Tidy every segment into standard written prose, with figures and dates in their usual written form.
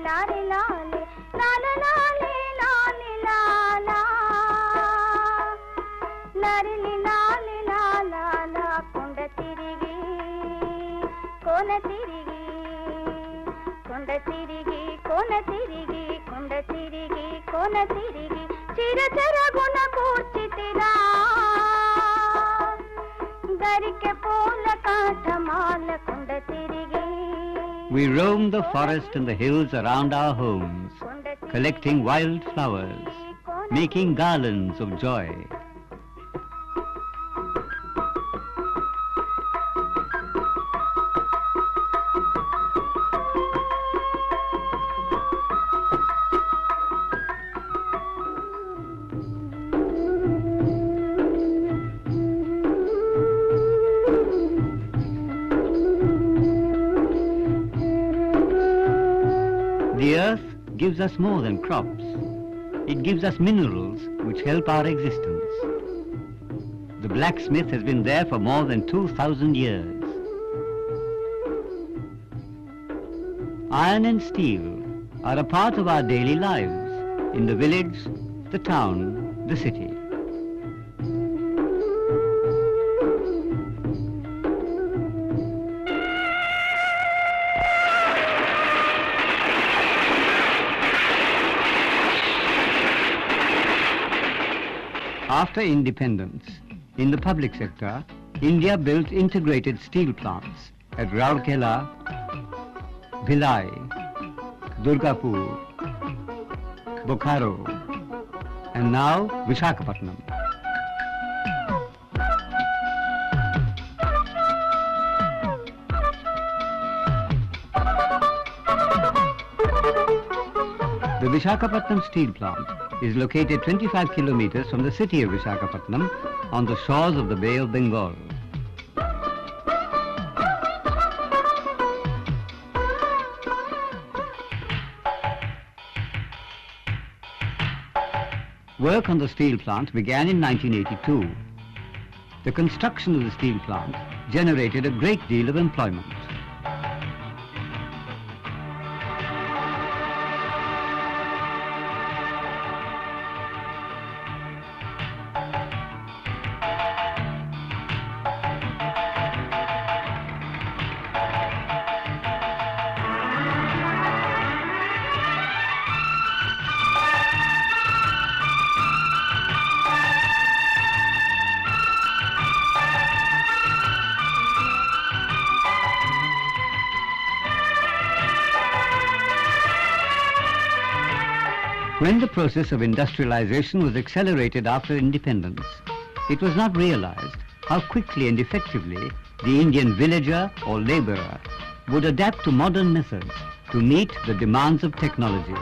lale lale lale lale lale lala narili lale lala la konda tirigi kona tirigi konda tirigi kona tirigi konda tirigi kona tirigi chira chara guna purchitira garike pola kaathamala konda tirigi. We roam the forest and the hills around our homes, collecting wild flowers, making garlands of joy. The earth gives us more than crops. It gives us minerals which help our existence. The blacksmith has been there for more than 2,000 years. Iron and steel are a part of our daily lives in the village, the town, the city. After independence, in the public sector, India built integrated steel plants at Rourkela, Bhilai, Durgapur, Bokaro, and now Visakhapatnam. The Visakhapatnam steel plant is located 25 kilometers from the city of Visakhapatnam on the shores of the Bay of Bengal. Work on the steel plant began in 1982. The construction of the steel plant generated a great deal of employment. When the process of industrialization was accelerated after independence, it was not realized how quickly and effectively the Indian villager or laborer would adapt to modern methods to meet the demands of technology.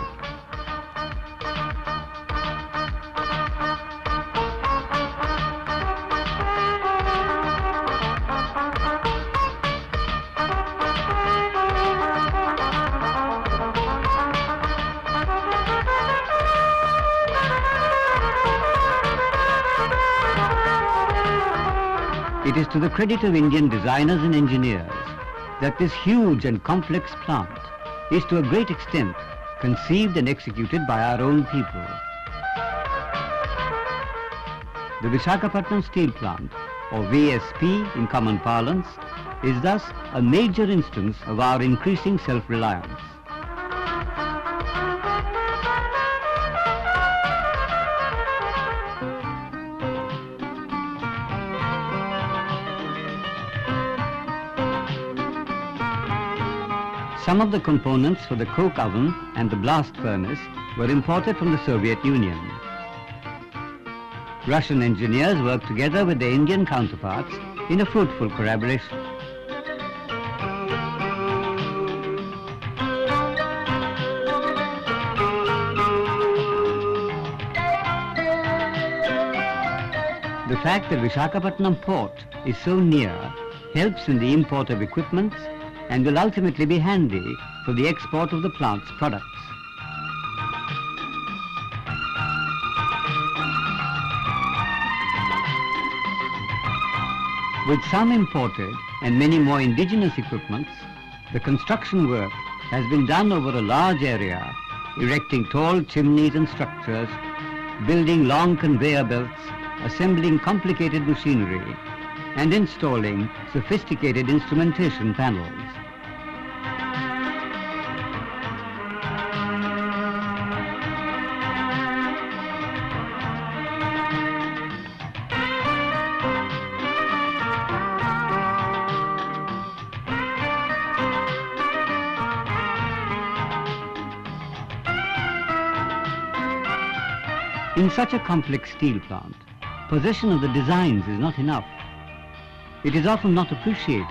It is to the credit of Indian designers and engineers that this huge and complex plant is to a great extent conceived and executed by our own people. The Visakhapatnam Steel Plant, or VSP in common parlance, is thus a major instance of our increasing self-reliance. Some of the components for the coke oven and the blast furnace were imported from the Soviet Union. Russian engineers worked together with their Indian counterparts in a fruitful collaboration. The fact that Visakhapatnam port is so near helps in the import of equipment and will ultimately be handy for the export of the plant's products. With some imported and many more indigenous equipments, the construction work has been done over a large area, erecting tall chimneys and structures, building long conveyor belts, assembling complicated machinery, and installing sophisticated instrumentation panels. In such a complex steel plant, possession of the designs is not enough. It is often not appreciated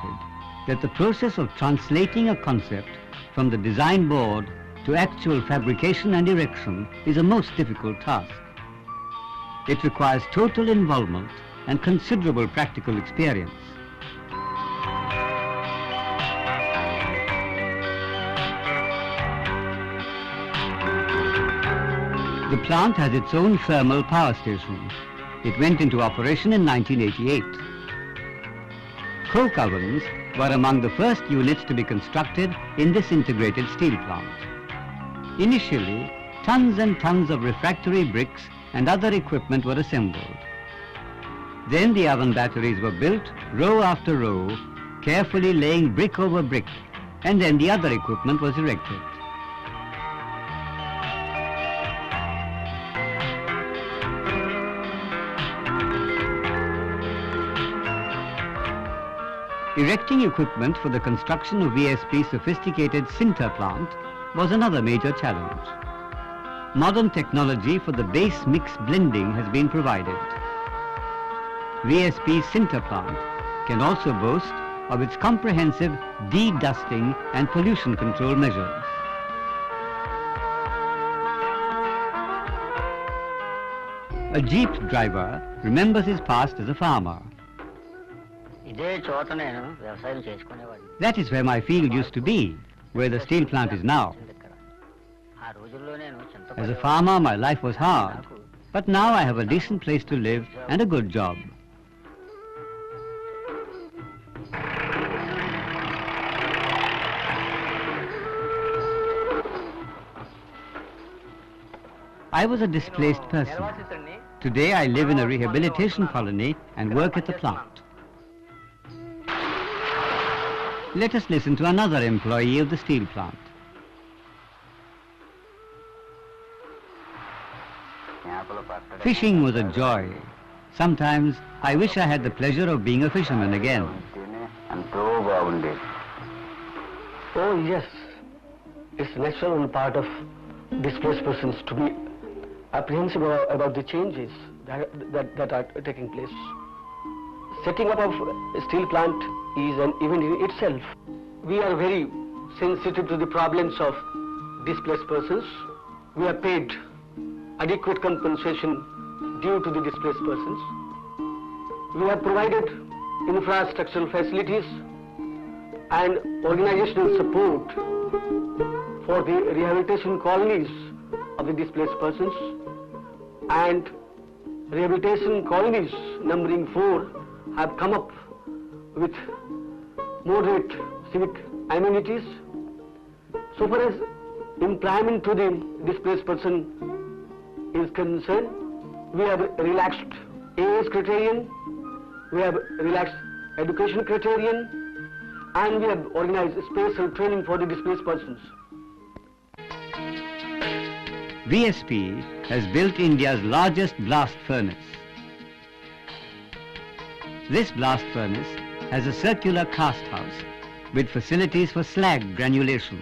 that the process of translating a concept from the design board to actual fabrication and erection is a most difficult task. It requires total involvement and considerable practical experience. The plant has its own thermal power station. It went into operation in 1988. Coke ovens were among the first units to be constructed in this integrated steel plant. Initially, tons and tons of refractory bricks and other equipment were assembled. Then the oven batteries were built row after row, carefully laying brick over brick, and then the other equipment was erected. Erecting equipment for the construction of VSP's sophisticated sinter plant was another major challenge. Modern technology for the base mix blending has been provided. VSP's sinter plant can also boast of its comprehensive de-dusting and pollution control measures. A jeep driver remembers his past as a farmer. That is where my field used to be, where the steel plant is now. As a farmer, my life was hard, but now I have a decent place to live and a good job. I was a displaced person. Today I live in a rehabilitation colony and work at the plant. Let us listen to another employee of the steel plant. Fishing was a joy. Sometimes I wish I had the pleasure of being a fisherman again. Oh yes, it's natural on the part of displaced persons to be apprehensive about the changes that are taking place. Setting up of a steel plant is an event in itself. We are very sensitive to the problems of displaced persons. We are paid adequate compensation due to the displaced persons. We have provided infrastructural facilities and organizational support for the rehabilitation colonies of the displaced persons, and rehabilitation colonies numbering 4 have come up with moderate civic amenities. So far as employment to the displaced person is concerned, we have relaxed age criterion, we have relaxed education criterion, and we have organized special training for the displaced persons. VSP has built India's largest blast furnace. This blast furnace has a circular cast house with facilities for slag granulation.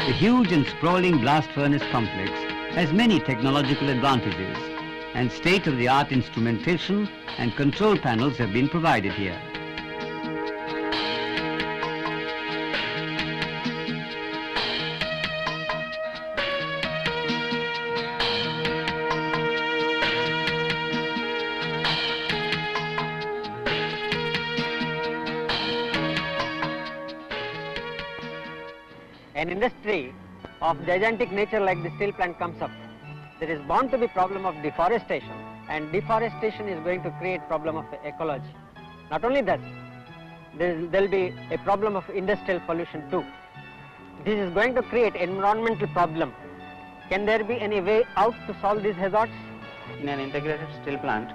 The huge and sprawling blast furnace complex has many technological advantages, and state-of-the-art instrumentation and control panels have been provided here. industry of gigantic nature like the steel plant comes up, there is bound to be problem of deforestation, and deforestation is going to create problem of ecology. Not only that, there will be a problem of industrial pollution too. This is going to create environmental problem. Can there be any way out to solve these hazards? In an integrated steel plant,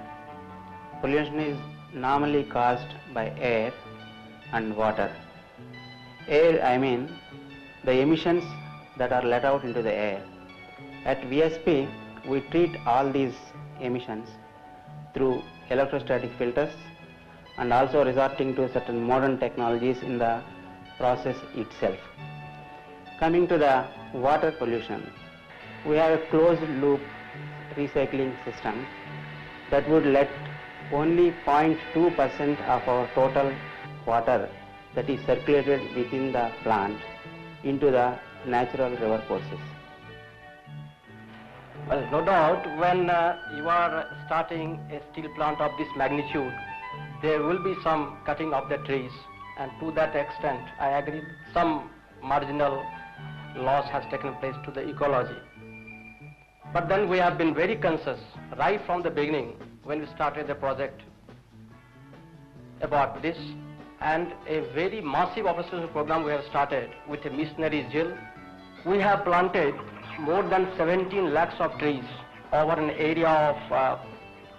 pollution is normally caused by air and water. Air, I mean the emissions that are let out into the air. At VSP, we treat all these emissions through electrostatic filters and also resorting to certain modern technologies in the process itself. Coming to the water pollution, we have a closed loop recycling system that would let only 0.2% of our total water that is circulated within the plant into the natural river courses. Well, no doubt, when you are starting a steel plant of this magnitude, there will be some cutting of the trees, and to that extent, I agree, some marginal loss has taken place to the ecology. But then we have been very conscious right from the beginning when we started the project about this, and a very massive operational program we have started with a missionary zeal. We have planted more than 17 lakhs of trees over an area of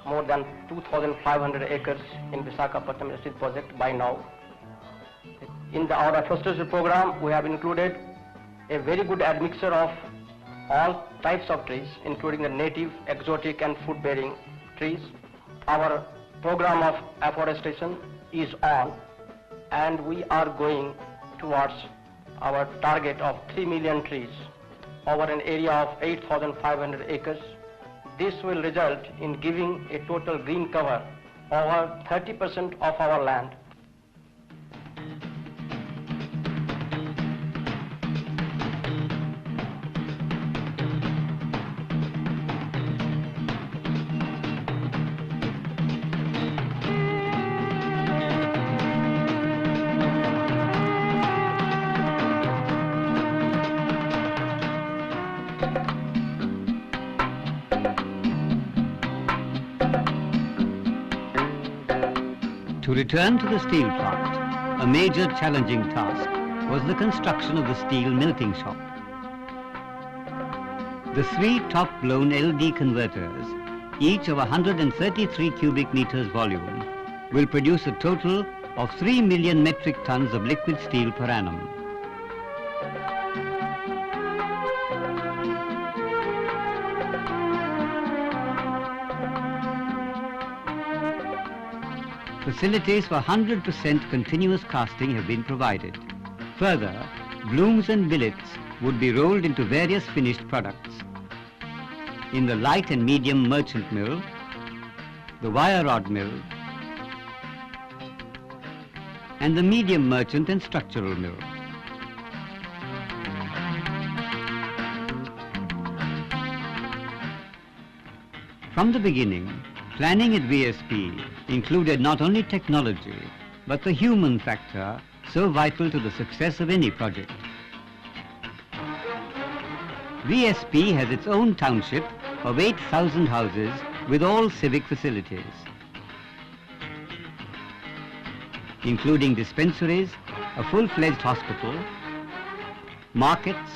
more than 2,500 acres in Visakhapatnam Estate project by now. In our afforestation program, we have included a very good admixture of all types of trees, including the native, exotic and fruit-bearing trees. Our program of afforestation is on, and we are going towards our target of 3 million trees over an area of 8,500 acres. This will result in giving a total green cover over 30% of our land. To return to the steel plant, a major challenging task was the construction of the steel melting shop. The 3 top-blown LD converters, each of 133 cubic meters volume, will produce a total of 3 million metric tons of liquid steel per annum. Facilities for 100% continuous casting have been provided. Further, blooms and billets would be rolled into various finished products. In the light and medium merchant mill, the wire rod mill, and the medium merchant and structural mill. From the beginning, planning at VSP included not only technology, but the human factor so vital to the success of any project. VSP has its own township of 8,000 houses with all civic facilities, including dispensaries, a full-fledged hospital, markets,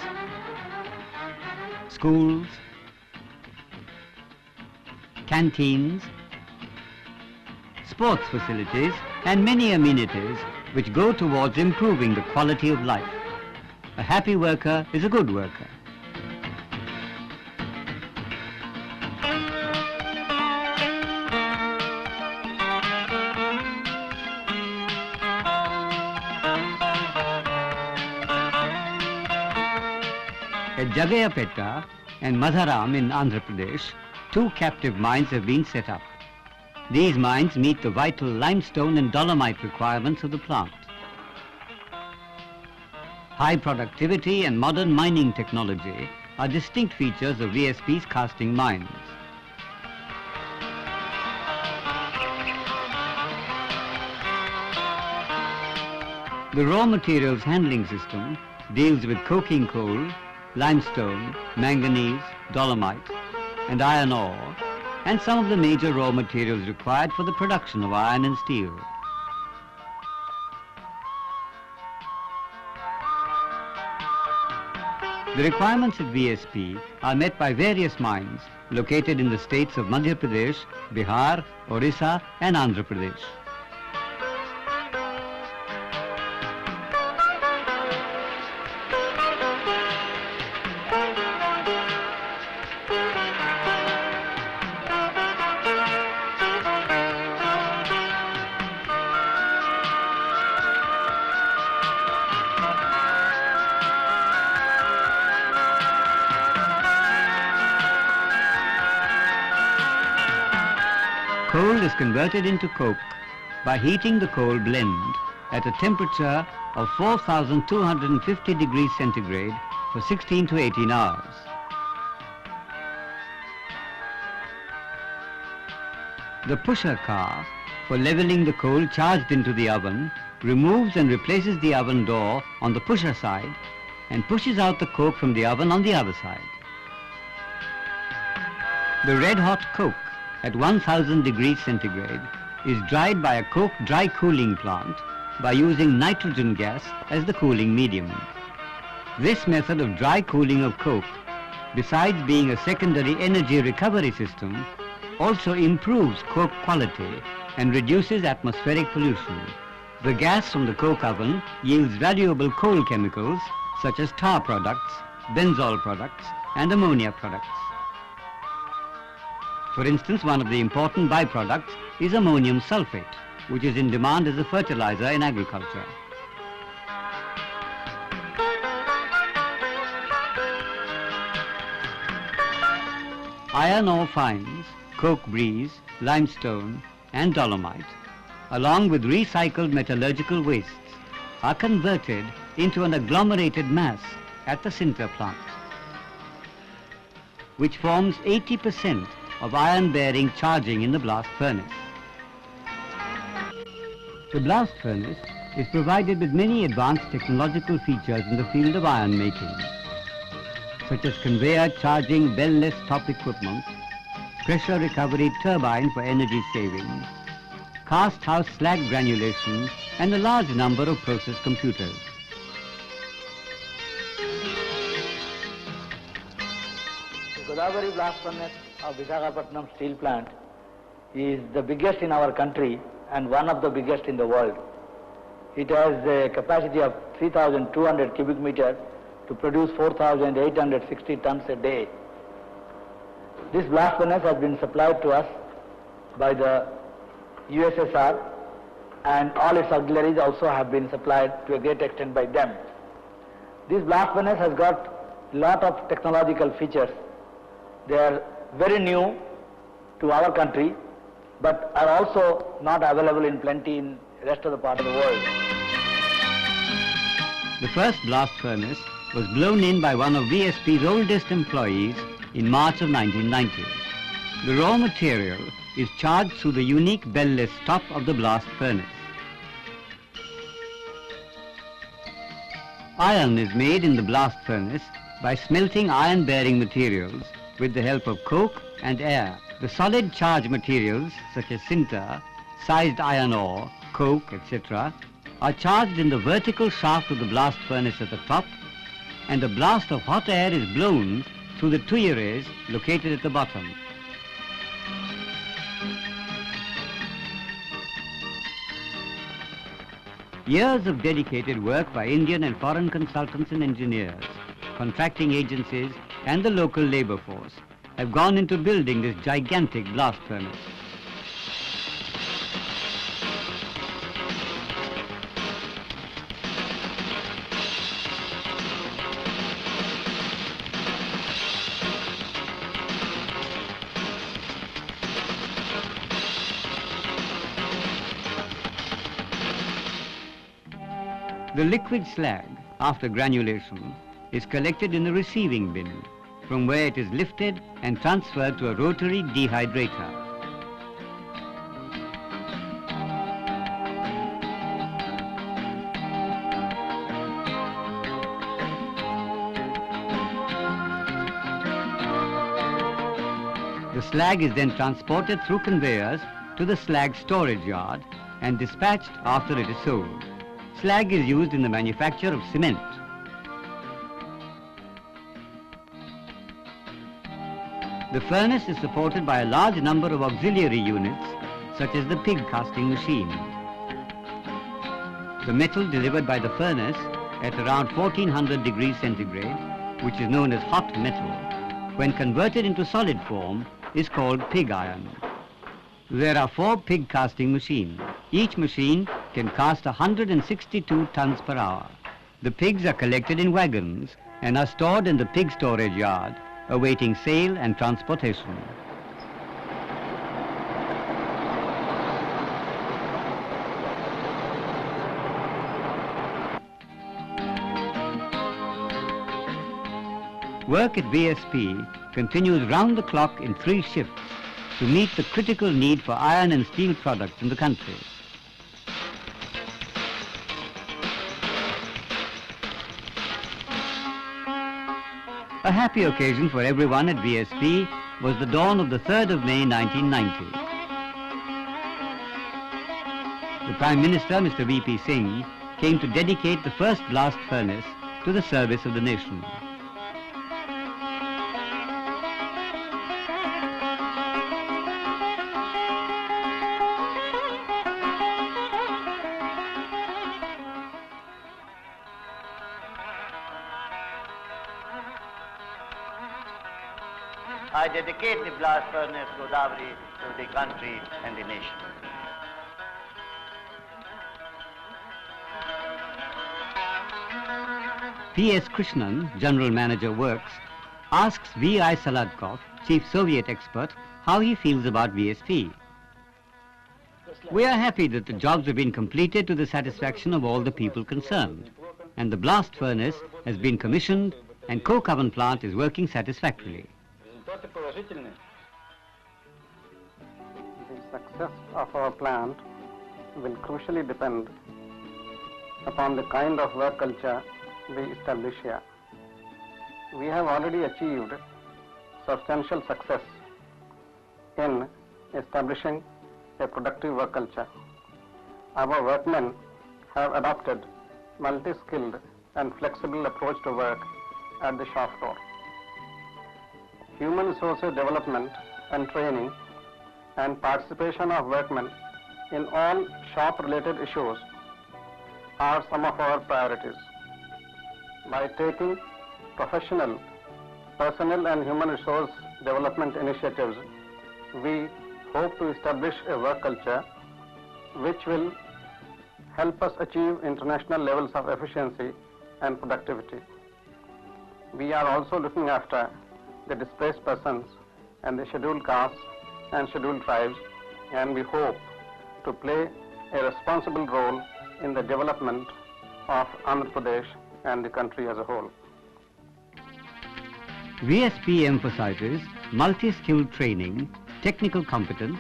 schools, canteens, sports facilities, and many amenities which go towards improving the quality of life. A happy worker is a good worker. At Jagayapeta and Madharam in Andhra Pradesh, 2 captive mines have been set up. These mines meet the vital limestone and dolomite requirements of the plant. High productivity and modern mining technology are distinct features of VSP's casting mines. The raw materials handling system deals with coking coal, limestone, manganese, dolomite, and iron ore, and some of the major raw materials required for the production of iron and steel. The requirements at VSP are met by various mines located in the states of Madhya Pradesh, Bihar, Orissa, and Andhra Pradesh. Coal is converted into coke by heating the coal blend at a temperature of 4,250 degrees centigrade for 16 to 18 hours. The pusher car for leveling the coal charged into the oven removes and replaces the oven door on the pusher side and pushes out the coke from the oven on the other side. The red-hot coke at 1,000 degrees centigrade is dried by a coke dry cooling plant by using nitrogen gas as the cooling medium. This method of dry cooling of coke, besides being a secondary energy recovery system, also improves coke quality and reduces atmospheric pollution. The gas from the coke oven yields valuable coal chemicals such as tar products, benzol products, and ammonia products. For instance, one of the important byproducts is ammonium sulfate, which is in demand as a fertilizer in agriculture. Iron ore fines, coke breeze, limestone, and dolomite, along with recycled metallurgical wastes, are converted into an agglomerated mass at the sinter plant, which forms 80% of iron-bearing charging in the blast furnace. The blast furnace is provided with many advanced technological features in the field of iron making, such as conveyor charging bell-less top equipment, pressure recovery turbine for energy saving, cast house slag granulation, and a large number of process computers. The Godavari blast furnace of Visakhapatnam steel plant is the biggest in our country and one of the biggest in the world. It has a capacity of 3,200 cubic meters to produce 4,860 tons a day. This blast furnace has been supplied to us by the USSR, and all its auxiliaries also have been supplied to a great extent by them. This blast furnace has got a lot of technological features. They are very new to our country, but are also not available in plenty in the rest of the part of the world. The first blast furnace was blown in by one of VSP's oldest employees in March of 1990. The raw material is charged through the unique bell-less top of the blast furnace. Iron is made in the blast furnace by smelting iron-bearing materials with the help of coke and air. The solid charge materials such as sinter, sized iron ore, coke, etc. are charged in the vertical shaft of the blast furnace at the top, and a blast of hot air is blown through the tuyères located at the bottom. Years of dedicated work by Indian and foreign consultants and engineers, contracting agencies, and the local labor force have gone into building this gigantic blast furnace. The liquid slag, after granulation, is collected in the receiving bin, from where it is lifted and transferred to a rotary dehydrator. The slag is then transported through conveyors to the slag storage yard and dispatched after it is sold. Slag is used in the manufacture of cement. The furnace is supported by a large number of auxiliary units, such as the pig casting machine. The metal delivered by the furnace at around 1400 degrees centigrade, which is known as hot metal, when converted into solid form, is called pig iron. There are 4 pig casting machines. Each machine can cast 162 tons per hour. The pigs are collected in wagons and are stored in the pig storage yard, awaiting sale and transportation. Work at VSP continues round the clock in 3 shifts to meet the critical need for iron and steel products in the country. A happy occasion for everyone at VSP was the dawn of the 3rd of May 1990. The Prime Minister, Mr. V.P. Singh, came to dedicate the first blast furnace to the service of the nation. I dedicate the blast furnace Godavari to the country and the nation. P.S. Krishnan, General Manager Works, asks V.I. Saladkov, Chief Soviet Expert, how he feels about VSP. We are happy that the jobs have been completed to the satisfaction of all the people concerned, and the blast furnace has been commissioned and coke oven plant is working satisfactorily. The success of our plant will crucially depend upon the kind of work culture we establish here. We have already achieved substantial success in establishing a productive work culture. Our workmen have adopted multi-skilled and flexible approach to work at the shop floor. Human resources development and training and participation of workmen in all shop-related issues are some of our priorities. By taking professional, personnel and human resource development initiatives, we hope to establish a work culture which will help us achieve international levels of efficiency and productivity. We are also looking after the displaced persons and the scheduled castes and scheduled tribes, and we hope to play a responsible role in the development of Andhra Pradesh and the country as a whole. VSP emphasizes multi-skilled training, technical competence,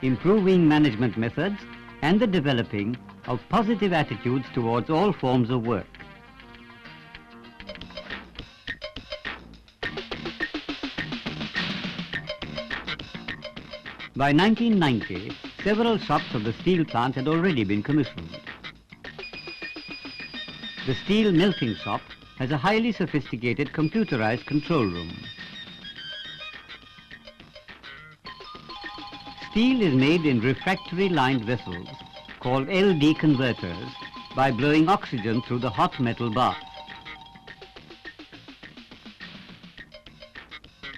improving management methods, and the developing of positive attitudes towards all forms of work. By 1990, several shops of the steel plant had already been commissioned. The steel melting shop has a highly sophisticated computerized control room. Steel is made in refractory lined vessels called LD converters by blowing oxygen through the hot metal bath.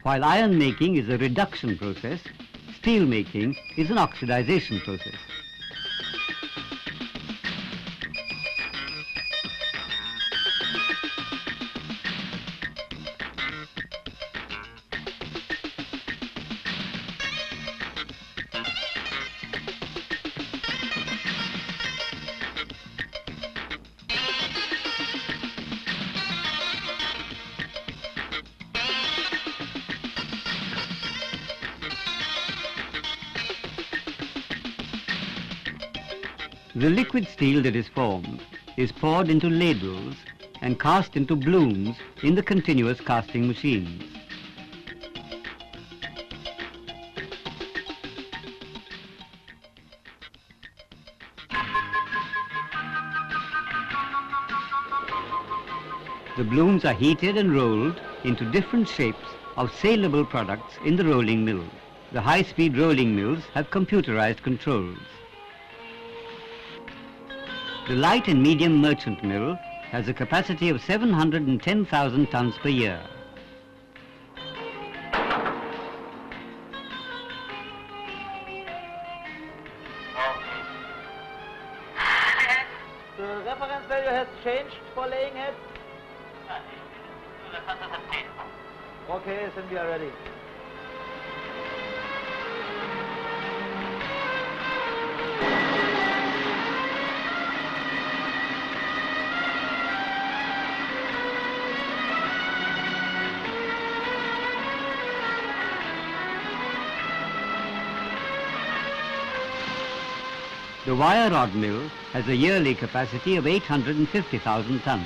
While iron making is a reduction process, steel making is an oxidization process. The liquid steel that is formed is poured into ladles and cast into blooms in the continuous casting machines. The blooms are heated and rolled into different shapes of saleable products in the rolling mill. The high-speed rolling mills have computerized controls. The light and medium merchant mill has a capacity of 710,000 tons per year. The reference value has changed for laying head? Okay, then we are ready. The wire rod mill has a yearly capacity of 850,000 tons.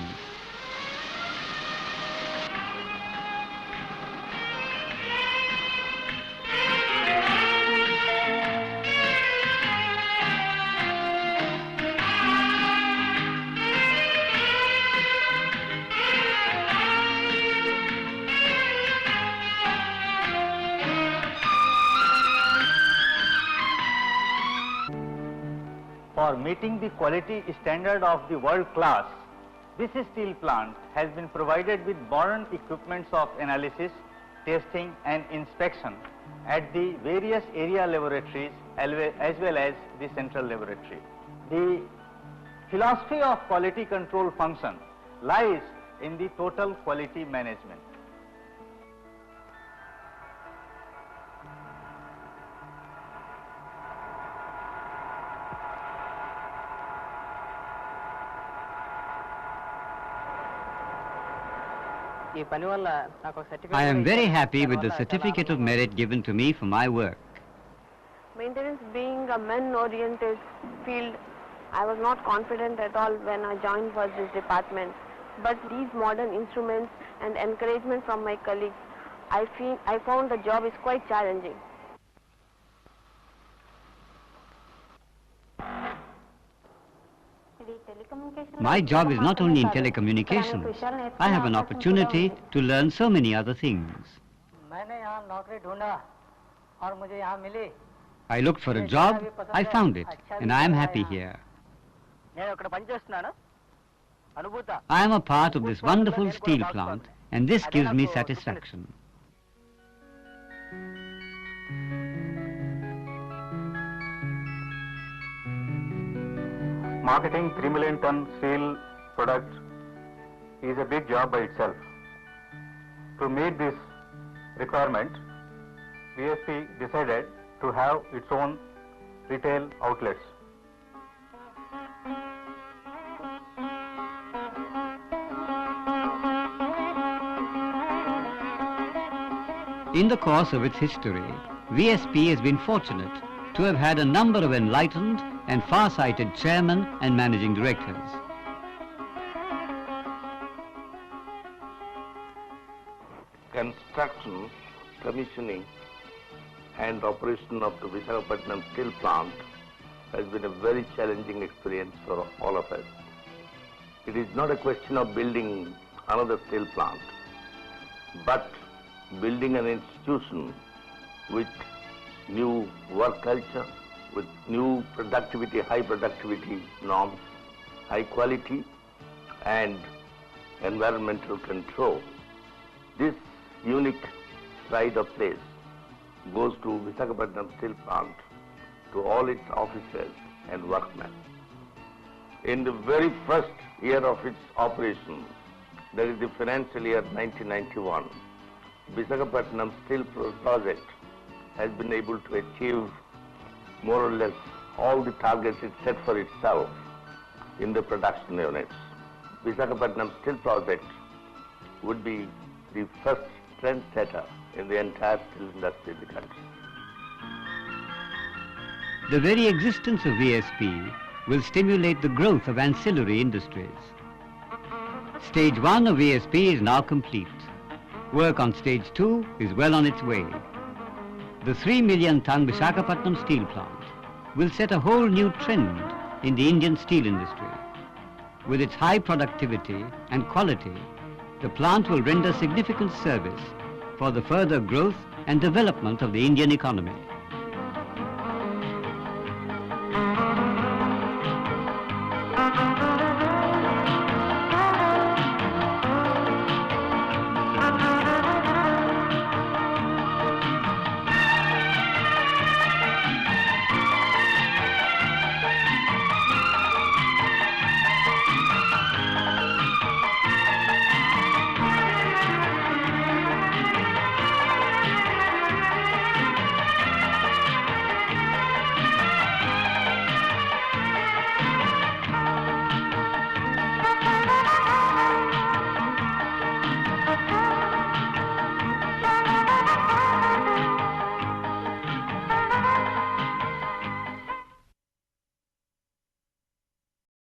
For meeting the quality standard of the world class, this steel plant has been provided with modern equipments of analysis, testing and inspection at the various area laboratories as well as the central laboratory. The philosophy of quality control function lies in the total quality management. I am very happy with the certificate of merit given to me for my work. Maintenance being a men-oriented field, I was not confident at all when I joined for this department. But these modern instruments and encouragement from my colleagues, I found the job is quite challenging. My job is not only in telecommunications. I have an opportunity to learn so many other things. I looked for a job, I found it, and I am happy here. I am a part of this wonderful steel plant, and this gives me satisfaction. Marketing 3 million ton steel product is a big job by itself. To meet this requirement, VSP decided to have its own retail outlets. In the course of its history, VSP has been fortunate to have had a number of enlightened and far-sighted chairmen and managing directors. Construction, commissioning and operation of the Visakhapatnam steel plant has been a very challenging experience for all of us. It is not a question of building another steel plant, but building an institution with new work culture, with new productivity, high productivity norms, high quality and environmental control. This unique pride of place goes to Visakhapatnam steel plant, to all its officers and workmen. In the very first year of its operation, that is the financial year 1991, Visakhapatnam steel project has been able to achieve more or less all the targets it set for itself in the production units. Visakhapatnam steel project would be the first trendsetter in the entire steel industry in the country. The very existence of VSP will stimulate the growth of ancillary industries. Stage 1 of VSP is now complete. Work on stage 2 is well on its way. The 3 million ton Visakhapatnam steel plant will set a whole new trend in the Indian steel industry. With its high productivity and quality, the plant will render significant service for the further growth and development of the Indian economy.